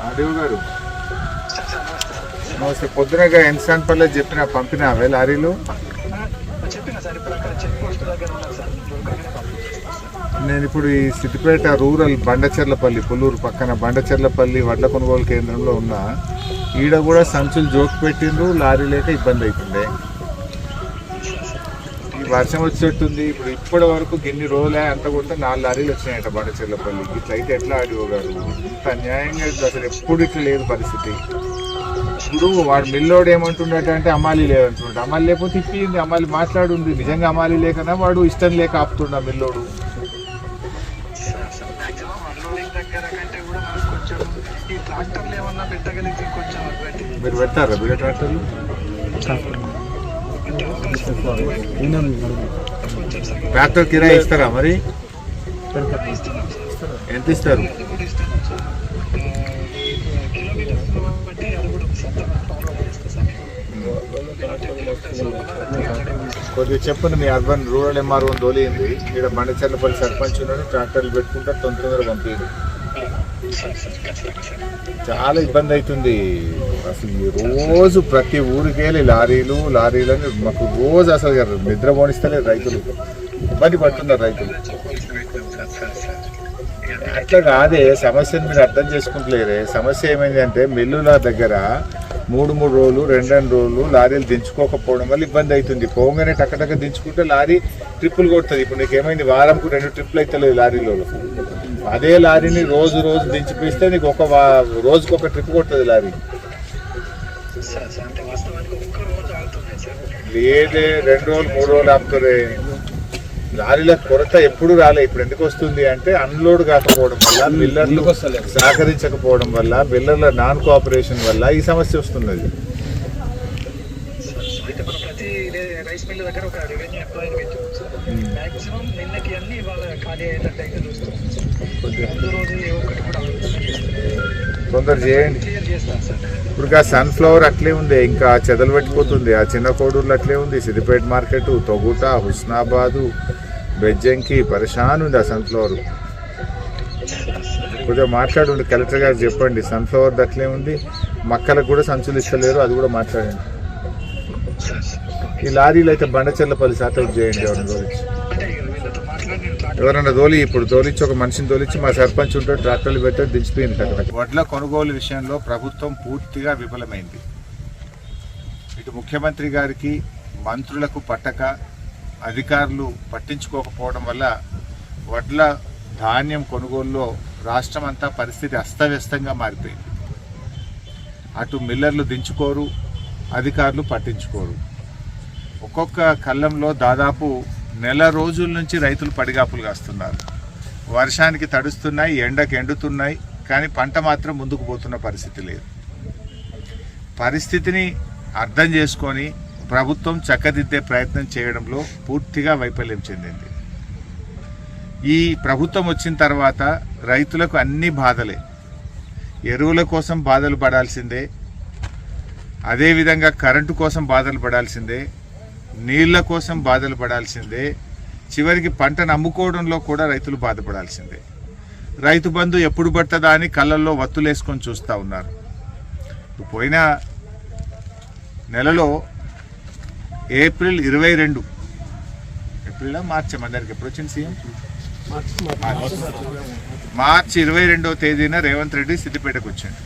RDO గారు నమస్తే. పొద్దునగా ఎన్సాన్పల్లె చెప్పిన పంపినావే లారీలు? నేను ఇప్పుడు ఈ సిద్దిపేట రూరల్ బండచెర్లపల్లి పుల్లూరు పక్కన బండచెర్లపల్లి వడ్ల కొనుగోలు కేంద్రంలో ఉన్నా. ఈడ కూడా సంచులు జోకి పెట్టిండ్రు, లారీ లేక ఇబ్బంది అవుతుండే. ఈ వర్షం వచ్చేట్టుంది. ఇప్పటి వరకు గిన్ని రోజులే అంత కూడా 4 లారీలు వచ్చినాయట బండచెర్లపల్లికి. ఇట్లా అయితే ఎట్లా ఆడియో గారు? ఇంత అన్యాయంగా అసలు ఎప్పుడు ఇట్లా లేదు పరిస్థితి. ఇప్పుడు వాడు మిల్లోడు ఏమంటున్నట్టు అంటే అమ్మాలి లేదంటున్నాడు. అమ్మాలి లేకపోతే ఇప్పింది, అమ్మాలి మాట్లాడుంది. నిజంగా అమ్మాలి లేకనా వాడు ఇష్టం లేక ఆపుతుండ మిల్లోడు? మీరు పెడతారా బిడ్డ ట్రాక్టర్లు? ట్రాక్టర్ కిరాయి ఇస్తారా మరి? ఎంత ఇస్తారు? కొద్దిగా చెప్పండి. మీ అర్బన్ రూరల్ ఎంఆర్ఓ తోలింది. ఇక్కడ బండచెర్లపల్లి సర్పంచ్ ఉన్నాడు, ట్రాక్టర్లు పెట్టుకుంటా తొందరగా పంపింది. చాలా ఇబ్బంది అవుతుంది అసలు. రోజు ప్రతి ఊరికి వెళ్ళి లారీలు అని మాకు రోజు అసలు నిద్ర పోనిస్తలేదు. రైతులు ఇబ్బంది పడుతున్నారు. రైతులు అట్లా కాదే, సమస్యను మీరు అర్థం చేసుకుంటలేరే. సమస్య ఏమైంది అంటే మిల్లుల దగ్గర 3 రోజులు 2 రోజులు లారీలు దించుకోకపోవడం వల్ల ఇబ్బంది అవుతుంది. పోగానే టక్కటక్క దించుకుంటే లారీ ట్రిప్పులు కొడుతుంది. ఇప్పుడు నీకు ఏమైంది, వారంకు 2 ట్రిప్పులు అవుతలేదు లారీలో. అదే లారీని రోజు దించిపిస్తే నీకు రోజుకు ఒక ట్రిప్ కొడుతుంది లారీ. లేదే 2 రోజులు 3 రోజులు ఆపుతారే. లారీల కొరత ఎప్పుడు రాలే. ఇప్పుడు ఎందుకు వస్తుంది అంటే అన్లోడ్ కాకపోవడం వల్ల, మిల్లర్లు సహకరించకపోవడం వల్ల, మిల్లర్ల నాన్ కోఆపరేషన్ వల్ల ఈ సమస్య వస్తున్నది. తొందర చేయండి. ఇప్పుడు సన్ఫ్లవర్ అట్లే ఉంది, ఇంకా చెదలు పెట్టిపోతుంది. ఆ చిన్న కోడూరులో అట్లే ఉంది. సిద్దిపేట మార్కెట్, తొగుట, హుస్నాబాదు, బెజ్జంకి పరిశాన్ ఉంది ఆ సన్ఫ్లవర్. కొద్దిగా మాట్లాడండి, కలెక్టర్ గారు చెప్పండి. సన్ఫ్లవర్ అట్లే ఉంది. మక్కలకు కూడా సంచులు ఇస్తలేరు, అది కూడా మాట్లాడండి. ఈ లారీలు అయితే బండచెర్లపల్లి సార్ట్అవుట్ చేయండి. ఎవరన్నా ఇప్పుడు తోలిచ్చి ఒక మనిషిని తోలిచ్చి మా సర్పంచ్ ఉంటే ట్రాక్టర్లు పెట్టి దించిపోయింది. వడ్ల కొనుగోలు విషయంలో ప్రభుత్వం పూర్తిగా విఫలమైంది. ఇటు ముఖ్యమంత్రి గారికి, మంత్రులకు పట్టక, అధికారులు పట్టించుకోకపోవడం వల్ల వడ్ల ధాన్యం కొనుగోలులో రాష్ట్రం అంతా పరిస్థితి అస్తవ్యస్తంగా మారిపోయింది. అటు మిల్లర్లు దించుకోరు, అధికారులు పట్టించుకోరు. ఒక్కొక్క కళ్ళంలో దాదాపు నెల రోజుల నుంచి రైతులు పడిగాపులు కాస్తున్నారు. వర్షానికి తడుస్తున్నాయి, ఎండకు ఎండుతున్నాయి, కానీ పంట మాత్రం ముందుకు పోతున్న పరిస్థితి లేదు. పరిస్థితిని అర్థం చేసుకొని ప్రభుత్వం చక్కదిద్దే ప్రయత్నం చేయడంలో పూర్తిగా వైఫల్యం చెందింది. ఈ ప్రభుత్వం వచ్చిన తర్వాత రైతులకు అన్ని బాధలే. ఎరువుల కోసం బాధలు పడాల్సిందే, అదేవిధంగా కరెంటు కోసం బాధలు పడాల్సిందే, నీళ్ల కోసం బాధలు పడాల్సిందే, చివరికి పంటను అమ్ముకోవడంలో కూడా రైతులు బాధపడాల్సిందే. రైతు బంధు ఎప్పుడు పడుతుందా అని కళ్ళల్లో వత్తులేసుకొని చూస్తూ ఉన్నారు. పోయిన నెలలో ఏప్రిల్ 22 మార్చి అందరికి ఎప్పుడు వచ్చింది సీఎం? మార్చి 22వ తేదీన రేవంత్ రెడ్డి సిద్దిపేటకు వచ్చాడు.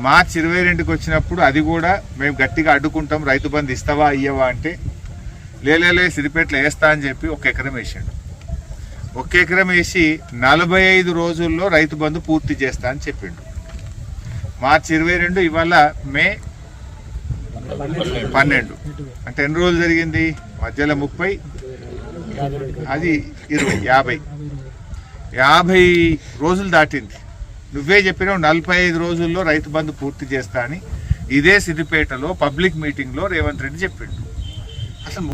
మార్చి 22కి వచ్చినప్పుడు అది కూడా మేము గట్టిగా అడ్డుకుంటాం, రైతు బంధు ఇస్తావా ఇయ్యవా అంటే లేలే సిద్దిపేటలో వేస్తా అని చెప్పి 1 ఎకరం వేసాడు. 1 ఎకరం వేసి 45 రోజుల్లో రైతు బంధు పూర్తి చేస్తా అని చెప్పిండు. మార్చి 22, ఇవాళ మే 12, అంటే ఎన్ని రోజులు జరిగింది? మధ్యలో 30, అది 20, 50 రోజులు దాటింది. నువ్వే చెప్పినావు 45 రోజుల్లో రైతు బంధు పూర్తి చేస్తా అని. ఇదే సిద్దిపేటలో పబ్లిక్ మీటింగ్లో రేవంత్ రెడ్డి చెప్పిండు. అసలు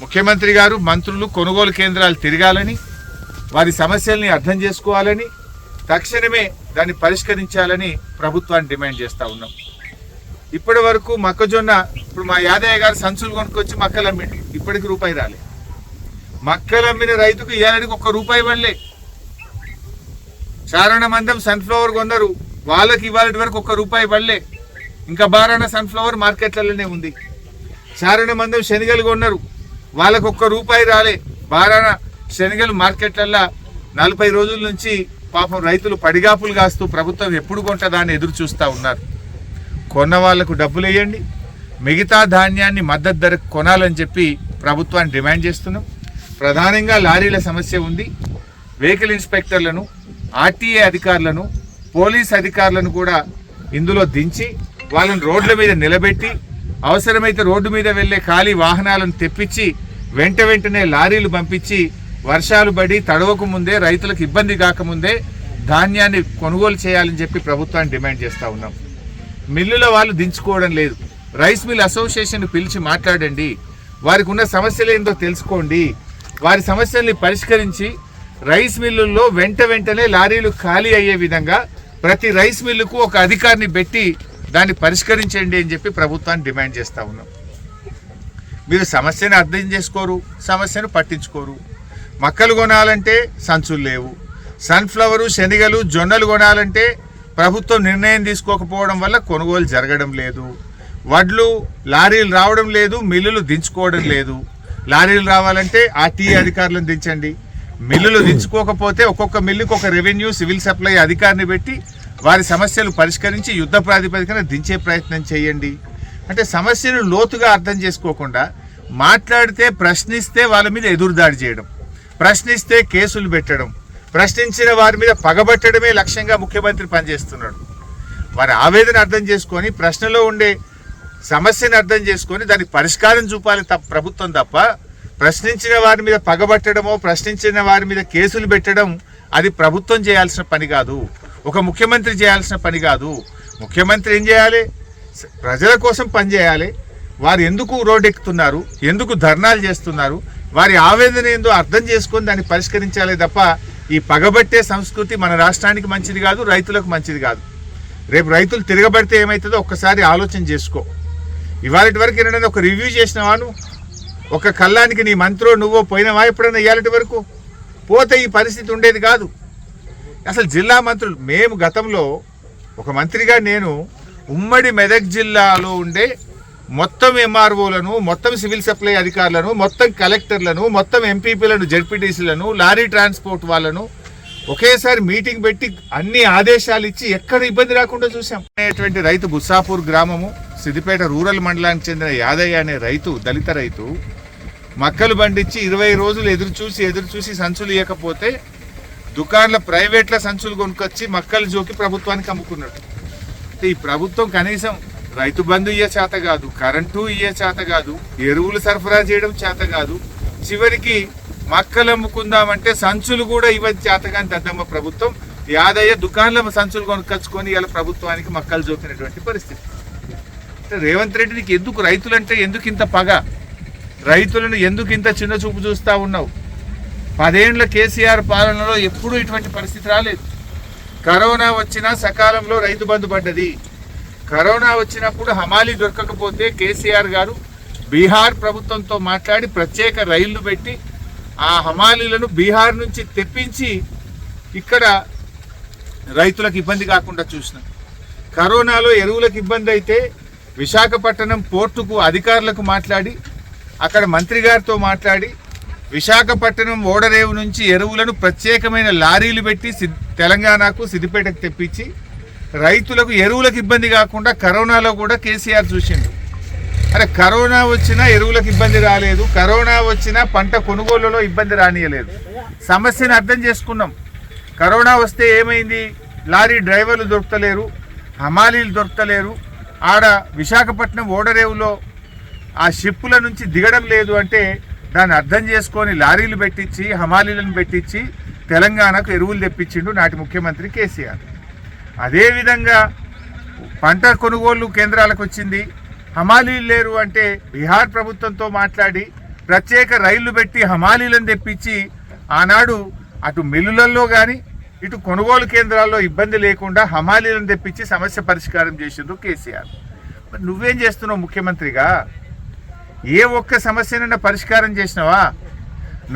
ముఖ్యమంత్రి గారు మంత్రులు కొనుగోలు కేంద్రాలు తిరగాలని, వారి సమస్యల్ని అర్థం చేసుకోవాలని, తక్షణమే దాన్ని పరిష్కరించాలని ప్రభుత్వాన్ని డిమాండ్ చేస్తూ ఉన్నాం. ఇప్పటి వరకు మొక్కజొన్న, ఇప్పుడు మా యాదయ్య గారు సంచులు కొనుక్కొచ్చి మక్కలు అమ్మిండు, ఇప్పటికి రూపాయి రాలే. మక్కలు అమ్మిన రైతుకు ఏడాదికి ₹1 పడలే. చారణ మందం సన్ఫ్లవర్ కొన్నారు, వాళ్ళకి ఇవాళ వరకు ₹1 పడలే. ఇంకా బారాన సన్ఫ్లవర్ మార్కెట్లలోనే ఉంది. చారణ మందం శనగలు కొన్నారు, వాళ్ళకు ₹1 రాలే. బారాన శనగలు మార్కెట్లల్లో 40 రోజుల నుంచి పాపం రైతులు పడిగాపులు కాస్తూ ప్రభుత్వం ఎప్పుడు కొంటదా అని ఎదురు చూస్తూ ఉన్నారు. కొన్న వాళ్లకు డబ్బులు వేయండి, మిగతా ధాన్యాన్ని మద్దతు ధరకు కొనాలని చెప్పి ప్రభుత్వాన్ని డిమాండ్ చేస్తున్నాం. ప్రధానంగా లారీల సమస్య ఉంది. వెహికల్ ఇన్స్పెక్టర్లను, ఆర్టీఏ అధికారులను, పోలీస్ అధికారులను కూడా ఇందులో దించి వాళ్ళని రోడ్ల మీద నిలబెట్టి, అవసరమైతే రోడ్డు మీద వెళ్లే ఖాళీ వాహనాలను తెప్పించి వెంటనే లారీలు పంపించి వర్షాలు పడి తడవకు ముందే, రైతులకు ఇబ్బంది కాకముందే ధాన్యాన్ని కొనుగోలు చేయాలని చెప్పి ప్రభుత్వాన్ని డిమాండ్ చేస్తూ ఉన్నాం. మిల్లుల వాళ్ళు దించుకోవడం లేదు. రైస్ మిల్ అసోసియేషన్ పిలిచి మాట్లాడండి, వారికి ఉన్న సమస్యలు ఏందో తెలుసుకోండి, వారి సమస్యల్ని పరిష్కరించి రైస్ మిల్లుల్లో వెంటనే లారీలు ఖాళీ అయ్యే విధంగా ప్రతి రైస్ మిల్లుకు ఒక అధికారిని పెట్టి దాన్ని పరిష్కరించండి అని చెప్పి ప్రభుత్వాన్ని డిమాండ్ చేస్తూ ఉన్నాం. మీరు సమస్యను అర్థం చేసుకోరు, సమస్యను పట్టించుకోరు. మక్కలు కొనాలంటే సంచులు లేవు, సన్ఫ్లవరు, శనగలు, జొన్నలు కొనాలంటే ప్రభుత్వం నిర్ణయం తీసుకోకపోవడం వల్ల కొనుగోలు జరగడం లేదు. వడ్లు లారీలు రావడం లేదు, మిల్లులు దించుకోవడం లేదు. లారీలు రావాలంటే ఆర్టీఏ అధికారులను దించండి. మిల్లులు దించుకోకపోతే ఒక్కొక్క మిల్లుకు ఒక రెవెన్యూ, సివిల్ సప్లై అధికారిని పెట్టి వారి సమస్యలు పరిష్కరించి యుద్ధ ప్రాతిపదికన దించే ప్రయత్నం చేయండి. అంటే సమస్యను లోతుగా అర్థం చేసుకోకుండా మాట్లాడితే, ప్రశ్నిస్తే వాళ్ళ మీద ఎదురుదాడి చేయడం, ప్రశ్నిస్తే కేసులు పెట్టడం, ప్రశ్నించిన వారి మీద పగబట్టడమే లక్ష్యంగా ముఖ్యమంత్రి పనిచేస్తున్నాడు. వారి ఆవేదన అర్థం చేసుకొని, ప్రశ్నలో ఉండే సమస్యను అర్థం చేసుకొని దానికి పరిష్కారం చూపాలి ప్రభుత్వం తప్ప, ప్రశ్నించిన వారి మీద పగబట్టడమో, ప్రశ్నించిన వారి మీద కేసులు పెట్టడం అది ప్రభుత్వం చేయాల్సిన పని కాదు, ఒక ముఖ్యమంత్రి చేయాల్సిన పని కాదు. ముఖ్యమంత్రి ఏం చేయాలి? ప్రజల కోసం పనిచేయాలి. వారు ఎందుకు రోడ్డెక్కుతున్నారు, ఎందుకు ధర్నాలు చేస్తున్నారు, వారి ఆవేదన ఏందో అర్థం చేసుకొని దాన్ని పరిష్కరించాలి తప్ప ఈ పగబట్టే సంస్కృతి మన రాష్ట్రానికి మంచిది కాదు, రైతులకు మంచిది కాదు. రేపు రైతులు తిరగబడితే ఏమవుతుందో ఒక్కసారి ఆలోచన చేసుకో. ఇవాళటి వరకు ఏమైనా ఒక రివ్యూ చేసినావా? నువ్వు ఒక కళ్ళానికి నీ మంత్రో నువ్వో పోయినవా ఎప్పుడైనా? ఇవాళటి వరకు పోతే ఈ పరిస్థితి ఉండేది కాదు. అసలు జిల్లా మంత్రులు, మేము గతంలో ఒక మంత్రిగా నేను ఉమ్మడి మెదక్ జిల్లాలో ఉండే మొత్తం ఎంఆర్ఓలను, మొత్తం సివిల్ సప్లై అధికారులను, మొత్తం కలెక్టర్లను, మొత్తం ఎంపీపీలను, జెడ్పీటీసీలను, లారీ ట్రాన్స్పోర్ట్ వాళ్ళను ఒకేసారి మీటింగ్ పెట్టి అన్ని ఆదేశాలు ఇచ్చి ఎక్కడ ఇబ్బంది రాకుండా చూసాం. అనేటువంటి రైతు బుస్సాపూర్ గ్రామము, సిద్దిపేట రూరల్ మండలానికి చెందిన యాదయ్య అనే రైతు, దళిత రైతు, మక్కలు పండించి 20 రోజులు ఎదురు చూసి సంచులు ఇవ్వకపోతే దుకాణాల ప్రైవేట్ల సంచులు కొనుక్కొచ్చి మక్కలు జోకి ప్రభుత్వానికి అమ్ముకున్నాడు. ఈ ప్రభుత్వం కనీసం రైతు బంధు ఇయ్యే చేత కాదు, కరెంటు ఇయ్యే చేత కాదు, ఎరువులు సరఫరా చేయడం చేత కాదు, చివరికి మక్కలు అమ్ముకుందామంటే సంచులు కూడా ఇవ్వని చేతగాని దద్దమ్మ ప్రభుత్వం. యాదయ్య దుకాణాల సంచులు కొనుక్కొచ్చుకొని ఇలా ప్రభుత్వానికి మక్కలు జోకినటువంటి పరిస్థితి. రేవంత్ రెడ్డి, నీకు ఎందుకు రైతులంటే ఎందుకు ఇంత పగ? రైతులను ఎందుకు ఇంత చిన్న చూపు చూస్తూ ఉన్నావు? 10 ఏళ్ల కేసీఆర్ పాలనలో ఎప్పుడూ ఇటువంటి పరిస్థితి రాలేదు. కరోనా వచ్చినా సకాలంలో రైతు బంధు పడ్డది. కరోనా వచ్చినప్పుడు హమాలీ దొరకకపోతే కేసీఆర్ గారు బీహార్ ప్రభుత్వంతో మాట్లాడి ప్రత్యేక రైళ్లు పెట్టి ఆ హమాలీలను బీహార్ నుంచి తెప్పించి ఇక్కడ రైతులకు ఇబ్బంది కాకుండా చూసినాం. కరోనాలో ఎరువులకు ఇబ్బంది అయితే విశాఖపట్నం పోర్టుకు అధికారులకు మాట్లాడి, అక్కడ మంత్రి గారితో మాట్లాడి, విశాఖపట్నం ఓడరేవు నుంచి ఎరువులను ప్రత్యేకమైన లారీలు పెట్టి తెలంగాణకు, సిద్దిపేటకు తెప్పించి రైతులకు ఎరువులకు ఇబ్బంది కాకుండా కరోనాలో కూడా కేసీఆర్ చూసిండు. అరే, కరోనా వచ్చినా ఎరువులకు ఇబ్బంది రాలేదు, కరోనా వచ్చినా పంట కొనుగోలులో ఇబ్బంది రానియలేదు. సమస్యను అర్థం చేసుకున్నాం. కరోనా వస్తే ఏమైంది? లారీ డ్రైవర్లు దొరుకుతలేరు, హమాలీలు దొరుకుతలేరు, ఆడ విశాఖపట్నం ఓడరేవులో ఆ షిప్పుల నుంచి దిగడం లేదు అంటే దాన్ని అర్థం చేసుకొని లారీలు పెట్టించి, హమాలీలను పెట్టించి తెలంగాణకు ఎరువులు తెప్పించిండు నాటి ముఖ్యమంత్రి కేసీఆర్. అదేవిధంగా పంట కొనుగోలు కేంద్రాలకు వచ్చింది, హమాలీలు లేరు అంటే బీహార్ ప్రభుత్వంతో మాట్లాడి ప్రత్యేక రైళ్లు పెట్టి హమాలీలను తెప్పించి ఆనాడు అటు మిల్లులలో కానీ ఇటు కొనుగోలు కేంద్రాల్లో ఇబ్బంది లేకుండా హమాలీలను తెప్పించి సమస్య పరిష్కారం చేసిండ్రు కేసీఆర్. మరి నువ్వేం చేస్తున్నావు ముఖ్యమంత్రిగా? ఏ ఒక్క సమస్యనన్నా పరిష్కారం చేసినావా?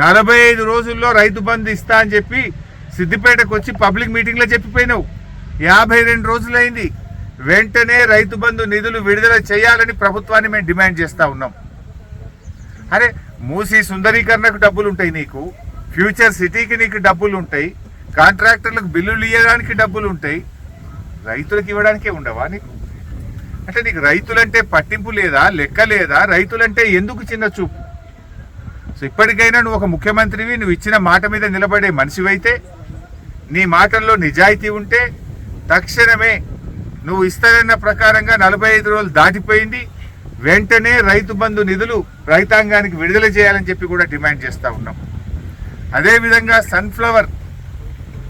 45 రోజుల్లో రైతు బంధు ఇస్తా అని చెప్పి సిద్దిపేటకు వచ్చి పబ్లిక్ మీటింగ్లో చెప్పిపోయినావు. 52 రోజులైంది. వెంటనే రైతు బంధు నిధులు విడుదల చేయాలని ప్రభుత్వాన్ని మేము డిమాండ్ చేస్తూ ఉన్నాం. అరే మూసీ సుందరీకరణకు డబ్బులు ఉంటాయి, నీకు ఫ్యూచర్ సిటీకి నీకు డబ్బులు ఉంటాయి, కాంట్రాక్టర్లకు బిల్లులు ఇవ్వడానికి డబ్బులు ఉంటాయి, రైతులకు ఇవ్వడానికే ఉండవా నీకు? అంటే నీకు రైతులంటే పట్టింపు లేదా, లెక్క లేదా? రైతులంటే ఎందుకు చిన్న చూపు? సో ఇప్పటికైనా నువ్వు ఒక ముఖ్యమంత్రివి, నువ్వు ఇచ్చిన మాట మీద నిలబడే మనిషివైతే, నీ మాటల్లో నిజాయితీ ఉంటే తక్షణమే నువ్వు ఇస్తానన్న ప్రకారంగా 45 రోజులు దాటిపోయింది, వెంటనే రైతు బంధు నిధులు రైతాంగానికి విడుదల చేయాలని చెప్పి కూడా డిమాండ్ చేస్తూ ఉన్నాం. అదేవిధంగా సన్ఫ్లవర్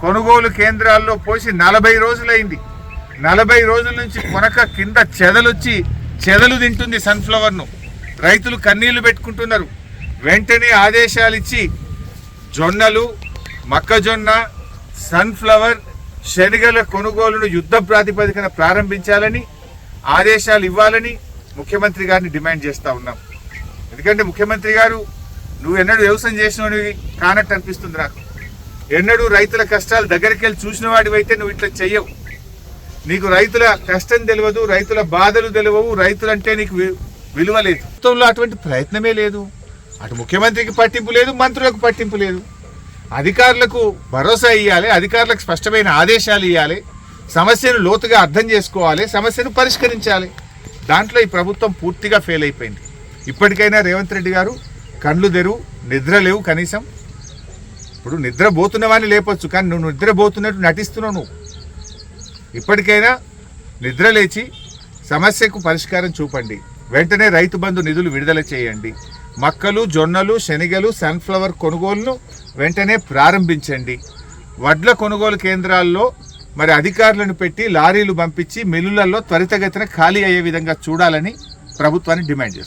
కొనుగోలు కేంద్రాల్లో పోసి 40 రోజులైంది. 40 రోజుల నుంచి కొనక కింద చెదలు తింటుంది సన్ఫ్లవర్ను. రైతులు కన్నీళ్లు పెట్టుకుంటున్నారు. వెంటనే ఆదేశాలు ఇచ్చి జొన్నలు, మొక్కజొన్న, సన్ఫ్లవర్, శనగల కొనుగోలును యుద్ధ ప్రాతిపదికన ప్రారంభించాలని ఆదేశాలు ఇవ్వాలని ముఖ్యమంత్రి గారిని డిమాండ్ చేస్తూ ఉన్నాం. ఎందుకంటే ముఖ్యమంత్రి గారు, నువ్వు ఎన్నడూ వ్యవసాయం చేసినవి కానట్టు అనిపిస్తుంది నాకు. ఎన్నడూ రైతుల కష్టాలు దగ్గరికి వెళ్ళి చూసిన వాడివైతే నువ్వు ఇట్లా చెయ్యవు. నీకు రైతుల కష్టం తెలియదు, రైతుల బాధలు తెలియవు, రైతులంటే నీకు విలువ లేదు. ప్రభుత్వంలో అటువంటి ప్రయత్నమే లేదు. అటు ముఖ్యమంత్రికి పట్టింపు లేదు, మంత్రులకు పట్టింపు లేదు. అధికారులకు భరోసా ఇవ్వాలి, అధికారులకు స్పష్టమైన ఆదేశాలు ఇవ్వాలి, సమస్యను లోతుగా అర్థం చేసుకోవాలి, సమస్యను పరిష్కరించాలి. దాంట్లో ఈ ప్రభుత్వం పూర్తిగా ఫెయిల్ అయిపోయింది. ఇప్పటికైనా రేవంత్ రెడ్డి గారు కళ్ళు తెరువు, నిద్ర లేవు కనీసం. ఇప్పుడు నిద్రపోతున్నవాన్ని లేపొచ్చు, కానీ నువ్వు నిద్రపోతున్నట్టు నటిస్తున్నావు. నువ్వు ఇప్పటికైనా నిద్ర లేచి సమస్యకు పరిష్కారం చూపండి. వెంటనే రైతు బంధు నిధులు విడుదల చేయండి. మక్కలు, జొన్నలు, శనగలు, సన్ఫ్లవర్ కొనుగోలును వెంటనే ప్రారంభించండి. వడ్ల కొనుగోలు కేంద్రాల్లో మరి అధికారులను పెట్టి లారీలు పంపించి మిల్లులలో త్వరితగతిన ఖాళీ అయ్యే విధంగా చూడాలని ప్రభుత్వాన్ని డిమాండ్ చేస్తుంది.